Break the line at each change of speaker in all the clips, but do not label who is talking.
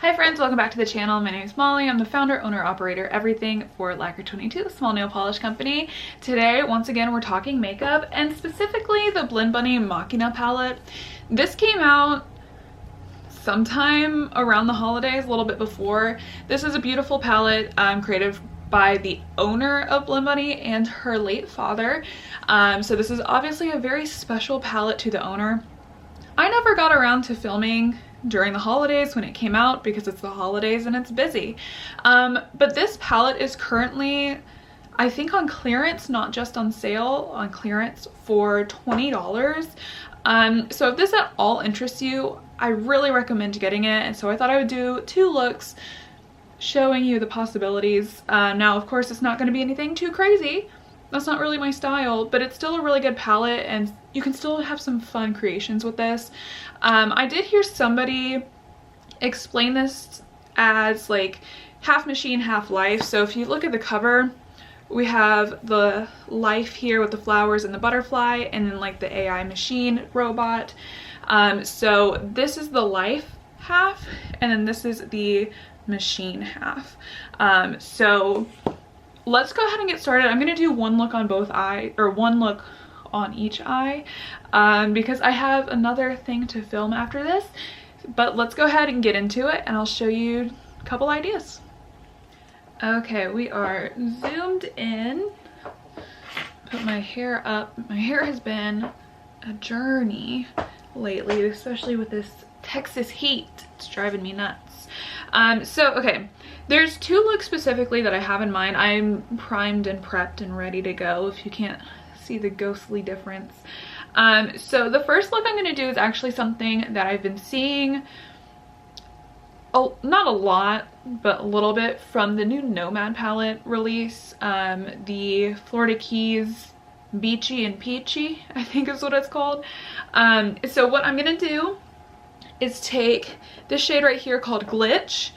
Hi friends, welcome back to the channel. My name is Molly. I'm the founder, owner, operator, everything for Lacquer22, the small nail polish company. Today, once again, we're talking makeup and specifically the Blend Bunny Machina palette. This came out sometime around the holidays, a little bit before. This is a beautiful palette created by the owner of Blend Bunny and her late father. So this is obviously a very special palette to the owner. I never got around to filming during the holidays when it came out because it's the holidays and it's busy. But this palette is currently, I think, on clearance, not just on sale, on clearance for $20. So if this at all interests you, I really recommend getting it. And so I thought I would do two looks showing you the possibilities. Now, of course, it's not going to be anything too crazy. That's not really my style, but it's still a really good palette and you can still have some fun creations with this. I did hear somebody explain this as like half machine, half life. So if you look at the cover, we have the life here with the flowers and the butterfly, and then like the AI machine robot. So this is the life half, and then this is the machine half. So let's go ahead and get started. I'm gonna do one look on both eyes, or one look on each eye, because I have another thing to film after this. But let's go ahead and get into it and I'll show you a couple ideas. Okay, we are zoomed in. Put my hair up. My hair has been a journey lately, especially with this Texas heat. It's driving me nuts. Okay, there's two looks specifically that I have in mind. I'm primed and prepped and ready to go, if you can't see the ghostly difference. So the first look I'm going to do is actually something that I've been seeing, not a lot, but a little bit, from the new Nomad palette release, the Florida Keys Beachy and Peachy, I think is what it's called. So what I'm going to do is take this shade right here called Glitch,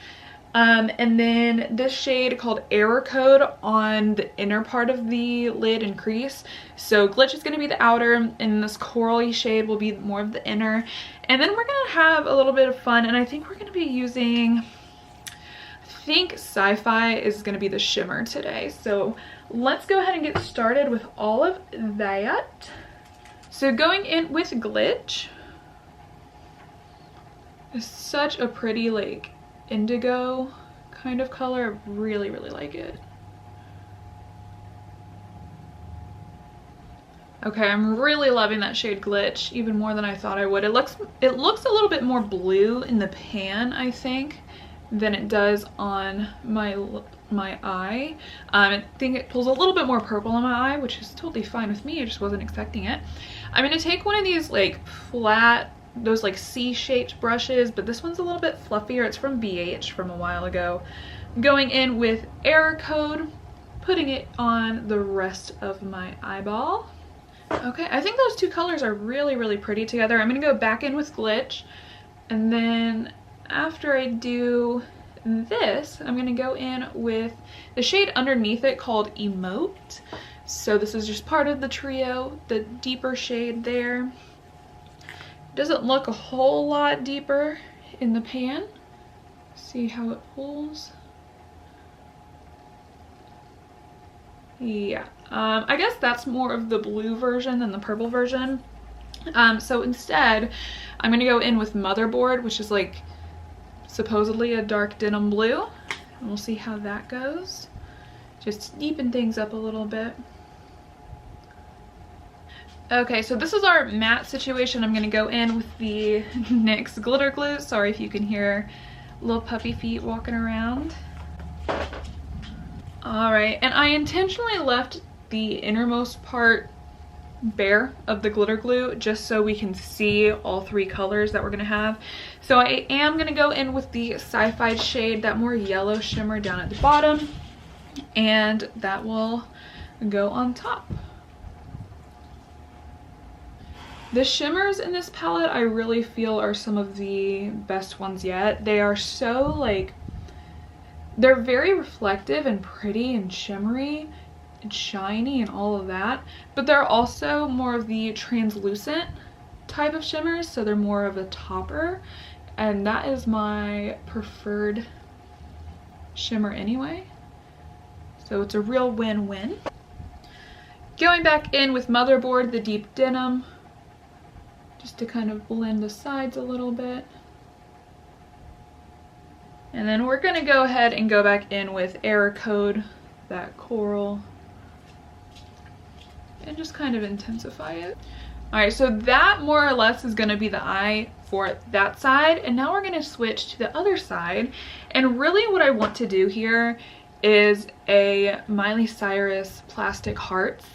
and then this shade called Error Code on the inner part of the lid and crease. So Glitch is going to be the outer, and this corally shade will be more of the inner. And then we're going to have a little bit of fun, and I think we're going to be using, I think Sci-Fi is going to be the shimmer today. So let's go ahead and get started with all of that. So going in with Glitch, it's such a pretty like indigo kind of color. I really like it. Okay, I'm really loving that shade Glitch, even more than I thought I would. It looks a little bit more blue in the pan, I think, than it does on my eye. I think it pulls a little bit more purple on my eye, which is totally fine with me. I just wasn't expecting it. I'm gonna take one of these like flat, those like C-shaped brushes, but this one's a little bit fluffier. It's from BH from a while ago. Going in with Error Code, putting it on the rest of my eyeball. Okay, I think those two colors are really pretty together. I'm gonna go back in with Glitch, and then after I do this, I'm gonna go in with the shade underneath it called Emote. So this is just part of the trio, the deeper shade there. Doesn't look a whole lot deeper in the pan. See how it pulls. Yeah, I guess that's more of the blue version than the purple version. So instead, I'm gonna go in with Motherboard, which is like supposedly a dark denim blue. And we'll see how that goes. Just deepen things up a little bit. Okay, so this is our matte situation. I'm gonna go in with the NYX glitter glue. Sorry if you can hear little puppy feet walking around. All right, and I intentionally left the innermost part bare of the glitter glue just so we can see all three colors that we're gonna have. So I am gonna go in with the Sci-Fi shade, that more yellow shimmer down at the bottom, and that will go on top. The shimmers in this palette I really feel are some of the best ones yet. They are so like, they're very reflective and pretty and shimmery and shiny and all of that, but they're also more of the translucent type of shimmers, so they're more of a topper. and that is my preferred shimmer anyway. So it's a real win-win. Going back in with Motherboard, the deep denim, just to kind of blend the sides a little bit. And then we're gonna go ahead and go back in with Error Code, that coral, and just kind of intensify it. All right, so that more or less is gonna be the eye for that side. And now we're gonna switch to the other side. And really what I want to do here is a Miley Cyrus Plastic Hearts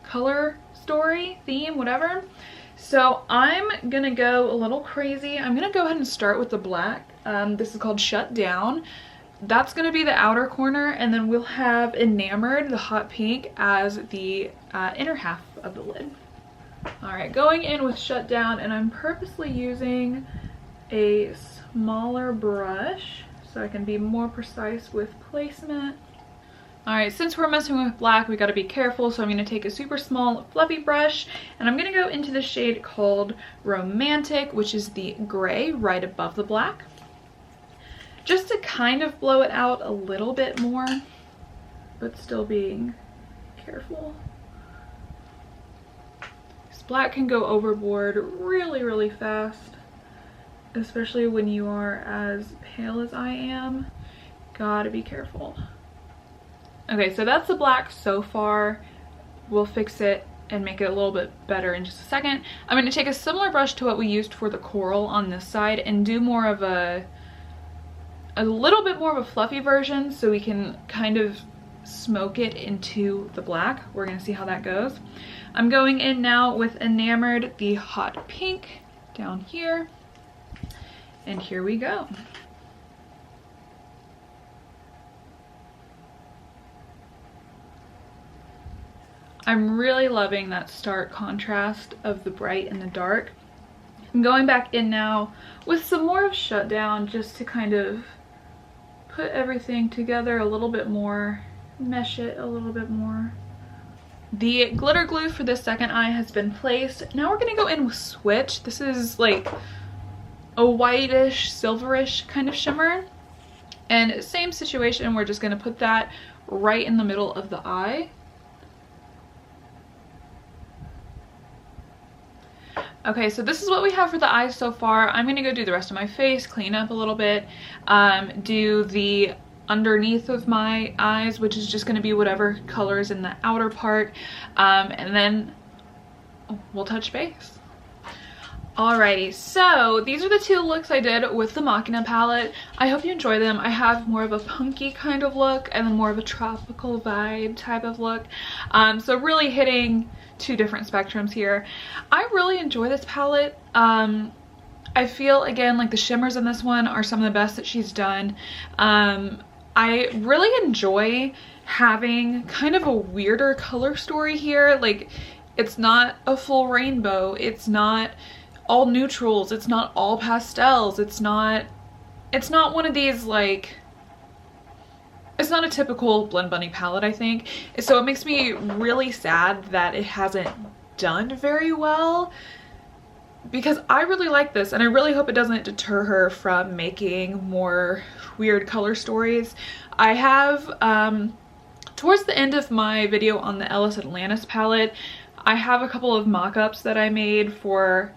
color story, theme, whatever. So I'm gonna go a little crazy. I'm gonna go ahead and start with the black. This is called Shut Down. That's gonna be the outer corner, and then we'll have Enamored, the hot pink, as the inner half of the lid. All right, going in with Shut Down, and I'm purposely using a smaller brush so I can be more precise with placement. All right, since we're messing with black, we gotta be careful, so I'm gonna take a super small fluffy brush, and I'm gonna go into the shade called Romantic, which is the gray right above the black, just to kind of blow it out a little bit more, but still being careful. This black can go overboard really, really fast, especially when you are as pale as I am. Gotta be careful. Okay, so that's the black so far. We'll fix it and make it a little bit better in just a second. I'm going to take a similar brush to what we used for the coral on this side and do more of a little bit more of a fluffy version so we can kind of smoke it into the black. We're going to see how that goes. I'm going in now with Enamored, the hot pink, down here. And here we go. I'm really loving that stark contrast of the bright and the dark. I'm going back in now with some more of Shut Down just to kind of put everything together a little bit more, mesh it a little bit more. The glitter glue for this second eye has been placed. Now we're gonna go in with Switch. This is like a whitish, silverish kind of shimmer. And same situation, we're just gonna put that right in the middle of the eye. Okay, so this is what we have for the eyes so far. I'm gonna go do the rest of my face, clean up a little bit, do the underneath of my eyes, which is just gonna be whatever color is in the outer part, and then we'll touch base. Alrighty, so these are the two looks I did with the Machina palette. I hope you enjoy them. I have more of a punky kind of look and then more of a tropical vibe type of look. So really hitting two different spectrums here. I really enjoy this palette. I feel, again, like the shimmers in this one are some of the best that she's done. I really enjoy having kind of a weirder color story here. Like, it's not a full rainbow. It's not all neutrals. It's not all pastels. It's not one of these, like, it's not a typical Blend Bunny palette, I think. So it makes me really sad that it hasn't done very well, because I really like this and I really hope it doesn't deter her from making more weird color stories. I have, towards the end of my video on the Ellis Atlantis palette, I have a couple of mock-ups that I made for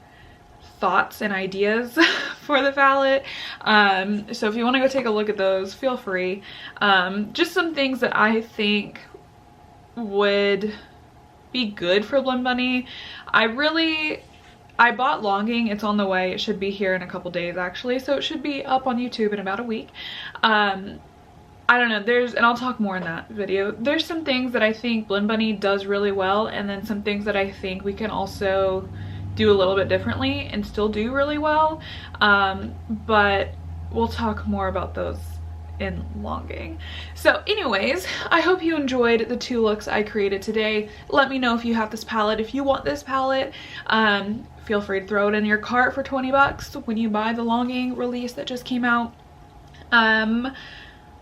thoughts and ideas for the palette, so if you want to go take a look at those, feel free. Just some things that I think would be good for Blend Bunny. I bought Longing. It's on the way. It should be here in a couple days actually, so it should be up on YouTube in about a week. I don't know, and I'll talk more in that video. There's some things that I think Blend Bunny does really well, and then some things that I think we can also do a little bit differently and still do really well, but we'll talk more about those in Longing. So anyways, I hope you enjoyed the two looks I created today. Let me know if you have this palette. If you want this palette, feel free to throw it in your cart for 20 bucks when you buy the Longing release that just came out.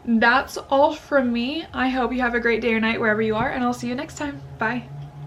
That's all from me. I hope you have a great day or night wherever you are, and I'll see you next time. Bye.